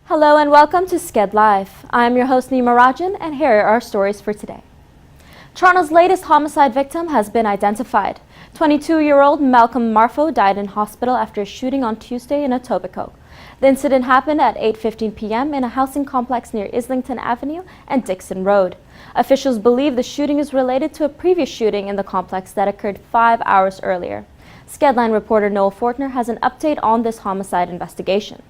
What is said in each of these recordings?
Hello and welcome to SKEDLIVE. I'm your host Nima Rajan, and here are our stories for today. Toronto's latest homicide victim has been identified. 22-year-old Malcolm Marfo died in hospital after a shooting on Tuesday in Etobicoke. The incident happened at 8:15 p.m. in a housing complex near Islington Avenue and Dixon Road. Officials believe the shooting is related to a previous shooting in the complex that occurred 5 hours earlier. Skedline reporter Noel Fortner has an update on this homicide investigation.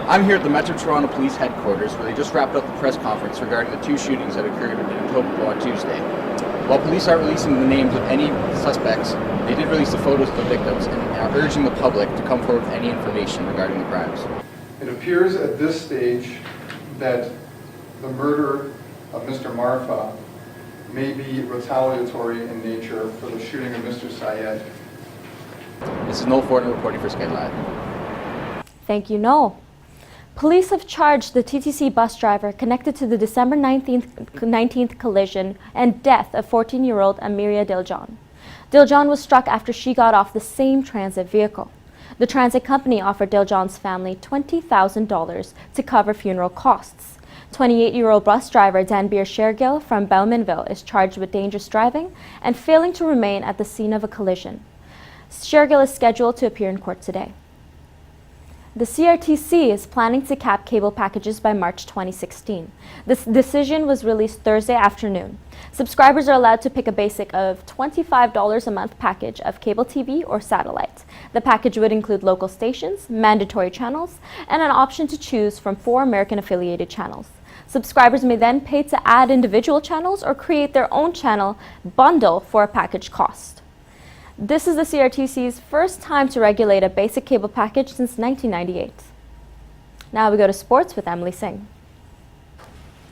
I'm here at the Metro Toronto Police Headquarters, where they just wrapped up the press conference regarding the two shootings that occurred in Etobicoke on Tuesday. While police aren't releasing the names of any suspects, they did release the photos of the victims and are urging the public to come forward with any information regarding the crimes. It appears at this stage that the murder of Mr. Marfa may be retaliatory in nature for the shooting of Mr. Syed. This is Noel Fortner reporting for SKEDLIVE. Thank you, Noel. Police have charged the TTC bus driver connected to the December 19th collision and death of 14-year-old Amiria Diljan. Diljan was struck after she got off the same transit vehicle. The transit company offered Diljan's family $20,000 to cover funeral costs. 28-year-old bus driver Danbir Shergill from Bowmanville is charged with dangerous driving and failing to remain at the scene of a collision. Shergill is scheduled to appear in court today. The CRTC is planning to cap cable packages by March 2016. This decision was released Thursday afternoon. Subscribers are allowed to pick a basic of $25 a month package of cable TV or satellite. The package would include local stations, mandatory channels, and an option to choose from 4 American-affiliated channels. Subscribers may then pay to add individual channels or create their own channel bundle for a package cost. This is the CRTC's first time to regulate a basic cable package since 1998. Now we go to sports with Emily Singh.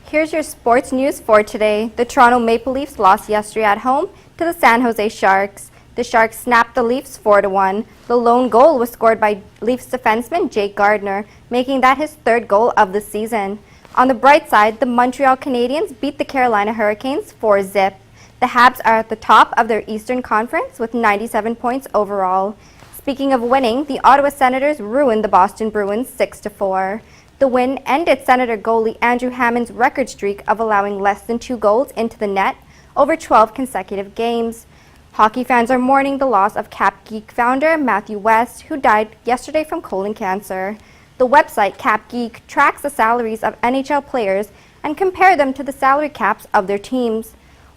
Here's your sports news for today. The Toronto Maple Leafs lost yesterday at home to the San Jose Sharks. The Sharks snapped the Leafs 4-1. The lone goal was scored by Leafs defenseman Jake Gardiner, making that his 3rd goal of the season. On the bright side, the Montreal Canadiens beat the Carolina Hurricanes 4-0. The Habs are at the top of their Eastern Conference with 97 points overall. Speaking of winning, the Ottawa Senators ruined the Boston Bruins 6-4. The win ended Senator goalie Andrew Hammond's record streak of allowing less than 2 goals into the net over 12 consecutive games. Hockey fans are mourning the loss of Cap Geek founder Matthew West, who died yesterday from colon cancer. The website Cap Geek tracks the salaries of NHL players and compare them to the salary caps of their teams.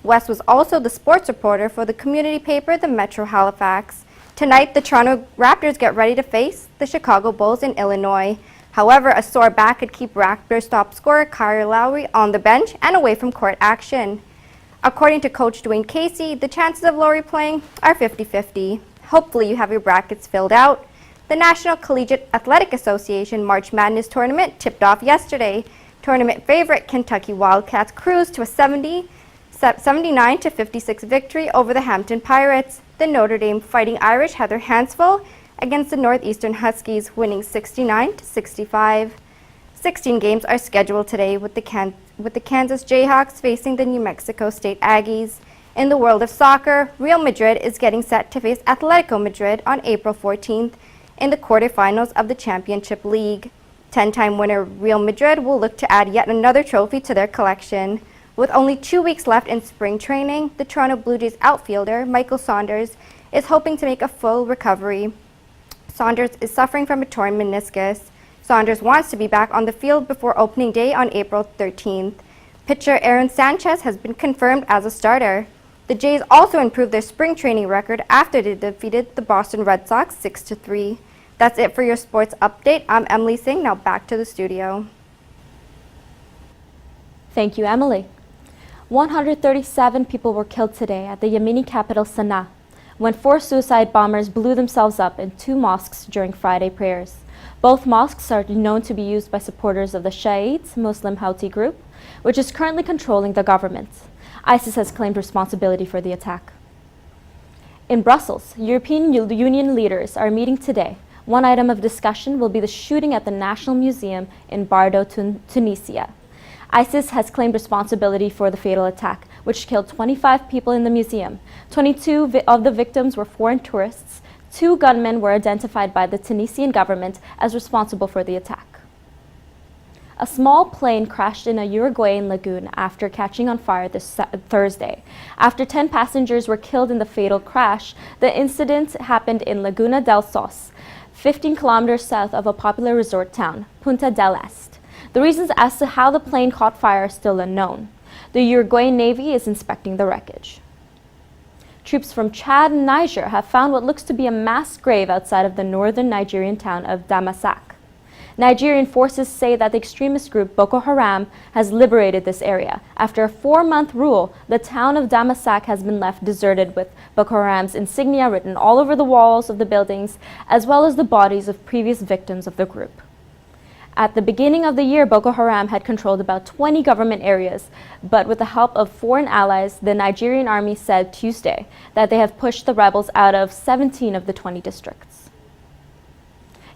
West was also the sports reporter for the community paper, the Metro Halifax. Tonight, the Toronto Raptors get ready to face the Chicago Bulls in Illinois. However, a sore back could keep Raptors top scorer Kyle Lowry on the bench and away from court action. According to coach Dwayne Casey, the chances of Lowry playing are 50-50. Hopefully you have your brackets filled out. The National Collegiate Athletic Association March Madness tournament tipped off yesterday. Tournament favorite Kentucky Wildcats cruised to a 79-56 victory over the Hampton Pirates. The Notre Dame Fighting Irish had their hands full against the Northeastern Huskies, winning 69-65. 16 games are scheduled today with the Kansas Jayhawks facing the New Mexico State Aggies. In the world of soccer, Real Madrid is getting set to face Atletico Madrid on April 14th in the quarterfinals of the Championship League. 10-time winner Real Madrid will look to add yet another trophy to their collection. With only 2 weeks left in spring training, the Toronto Blue Jays outfielder Michael Saunders is hoping to make a full recovery. Saunders is suffering from a torn meniscus. Saunders wants to be back on the field before opening day on April 13th. Pitcher Aaron Sanchez has been confirmed as a starter. The Jays also improved their spring training record after they defeated the Boston Red Sox 6-3. That's it for your sports update. I'm Emily Singh. Now back to the studio. Thank you, Emily. 137 people were killed today at the Yemeni capital Sana'a when 4 suicide bombers blew themselves up in 2 mosques during Friday prayers. Both mosques are known to be used by supporters of the Shiite Muslim Houthi group, which is currently controlling the government. ISIS has claimed responsibility for the attack. In Brussels, European Union leaders are meeting today. One item of discussion will be the shooting at the National Museum in Bardo, Tunisia. ISIS has claimed responsibility for the fatal attack, which killed 25 people in the museum. 22 of the victims were foreign tourists. 2 gunmen were identified by the Tunisian government as responsible for the attack. A small plane crashed in a Uruguayan lagoon after catching on fire this Thursday. After 10 passengers were killed in the fatal crash, the incident happened in Laguna del Sos, 15 kilometers south of a popular resort town, Punta del Este. The reasons as to how the plane caught fire are still unknown. The Uruguayan Navy is inspecting the wreckage. Troops from Chad and Niger have found what looks to be a mass grave outside of the northern Nigerian town of Damasak. Nigerian forces say that the extremist group Boko Haram has liberated this area. After a 4-month rule, the town of Damasak has been left deserted with Boko Haram's insignia written all over the walls of the buildings, as well as the bodies of previous victims of the group. At the beginning of the year, Boko Haram had controlled about 20 government areas, but with the help of foreign allies, the Nigerian army said Tuesday that they have pushed the rebels out of 17 of the 20 districts.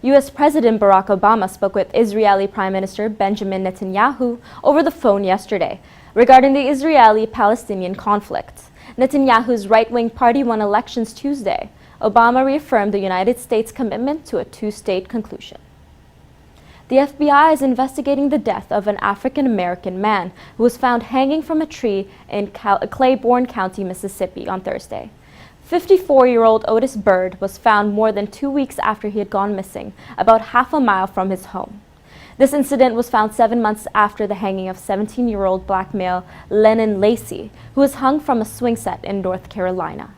U.S. President Barack Obama spoke with Israeli Prime Minister Benjamin Netanyahu over the phone yesterday regarding the Israeli-Palestinian conflict. Netanyahu's right-wing party won elections Tuesday. Obama reaffirmed the United States' commitment to a two-state conclusion. The FBI is investigating the death of an African-American man who was found hanging from a tree in Claiborne County, Mississippi on Thursday. 54-year-old Otis Bird was found more than 2 weeks after he had gone missing, about half a mile from his home. This incident was found 7 months after the hanging of 17-year-old black male Lennon Lacey, who was hung from a swing set in North Carolina.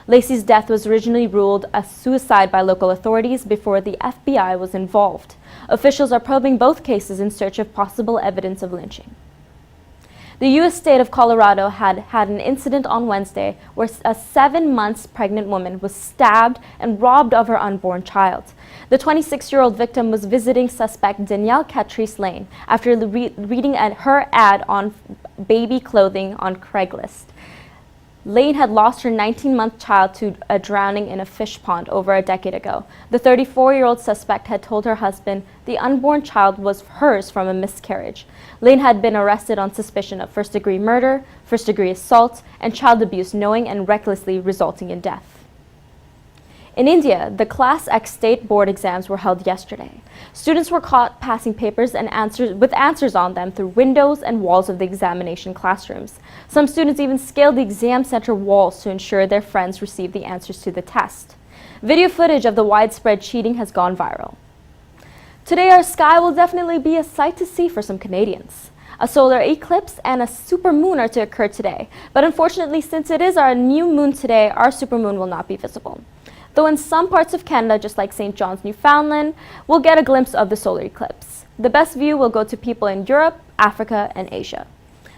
Lacey's death was originally ruled a suicide by local authorities before the FBI was involved. Officials are probing both cases in search of possible evidence of lynching. The U.S. state of Colorado had an incident on Wednesday where a 7 months pregnant woman was stabbed and robbed of her unborn child. The 26-year-old victim was visiting suspect Danielle Catrice Lane after reading her ad on baby clothing on Craigslist. Lane had lost her 19-month child to a drowning in a fish pond over a decade ago. The 34-year-old suspect had told her husband the unborn child was hers from a miscarriage. Lane had been arrested on suspicion of first-degree murder, first-degree assault, and child abuse knowing and recklessly resulting in death. In India, the Class X state board exams were held yesterday. Students were caught passing papers and answers on them through windows and walls of the examination classrooms. Some students even scaled the exam center walls to ensure their friends received the answers to the test. Video footage of the widespread cheating has gone viral. Today, our sky will definitely be a sight to see for some Canadians. A solar eclipse and a supermoon are to occur today, but unfortunately, since it is our new moon today, our supermoon will not be visible. Though in some parts of Canada, just like St. John's, Newfoundland, we'll get a glimpse of the solar eclipse. The best view will go to people in Europe, Africa, and Asia.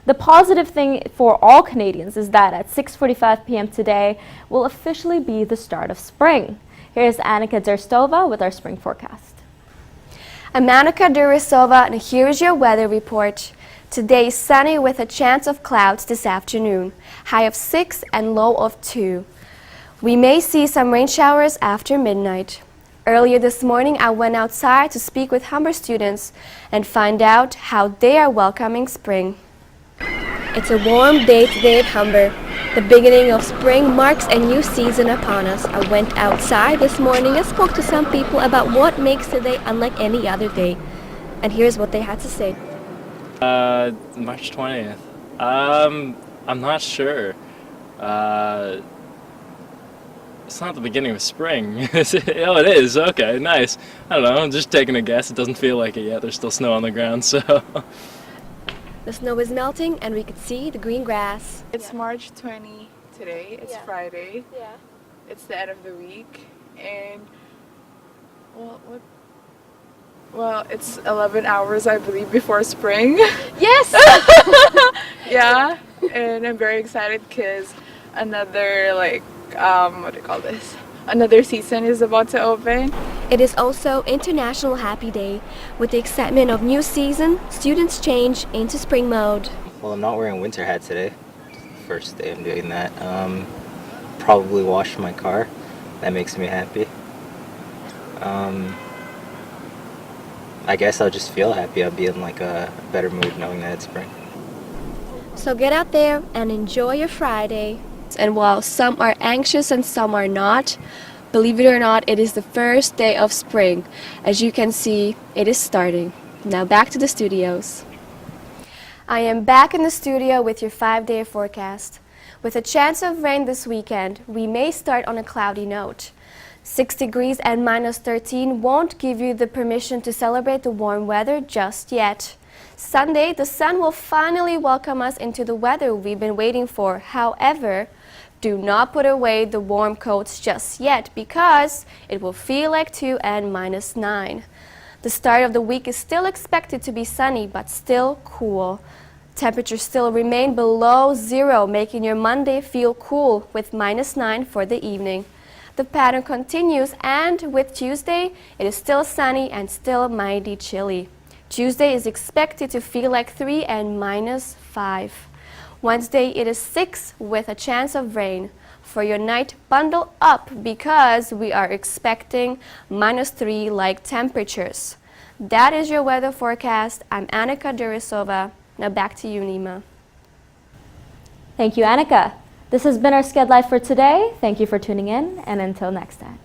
The positive thing for all Canadians is that at 6:45 p.m. today will officially be the start of spring. Here's Annika Derstova with our spring forecast. I'm Annika Derstova, and here's your weather report. Today is sunny with a chance of clouds this afternoon, high of 6 and low of 2. We may see some rain showers after midnight. Earlier this morning, I went outside to speak with Humber students and find out how they are welcoming spring. It's a warm day today at Humber. The beginning of spring marks a new season upon us. I went outside this morning and spoke to some people about what makes today unlike any other day. And here's what they had to say. March 20th. I'm not sure. It's not the beginning of spring. Oh, it is. Okay, nice. I don't know. I'm just taking a guess. It doesn't feel like it yet. There's still snow on the ground, so. The snow is melting and we could see the green grass. It's March 20 today. It's Friday. Yeah. It's the end of the week. And, well, it's 11 hours, I believe, before spring. Yes! Yeah. And I'm very excited because another, another season is about to open. It is also International Happy Day. With the excitement of new season, students change into spring mode. Well, I'm not wearing a winter hat today. First day I'm doing that. Probably wash my car. That makes me happy. I guess I'll just feel happy. I'll be in like a better mood knowing that it's spring. So get out there and enjoy your Friday. And while some are anxious and some are not, believe it or not, it is the first day of spring. As you can see, it is starting. Now back to the studios. I am back in the studio with your 5-day forecast. With a chance of rain this weekend, we may start on a cloudy note. 6 degrees and -13 won't give you the permission to celebrate the warm weather just yet. Sunday, the sun will finally welcome us into the weather we've been waiting for. However, do not put away the warm coats just yet because it will feel like 2 and -9. The start of the week is still expected to be sunny but still cool. Temperatures still remain below 0, making your Monday feel cool with -9 for the evening. The pattern continues, and with Tuesday, it is still sunny and still mighty chilly. Tuesday is expected to feel like 3 and -5. Wednesday, it is 6 with a chance of rain. For your night, bundle up because we are expecting -3 like temperatures. That is your weather forecast. I'm Annika Durisova. Now back to you, Nima. Thank you, Annika. This has been our SKEDLIVE for today. Thank you for tuning in, and until next time.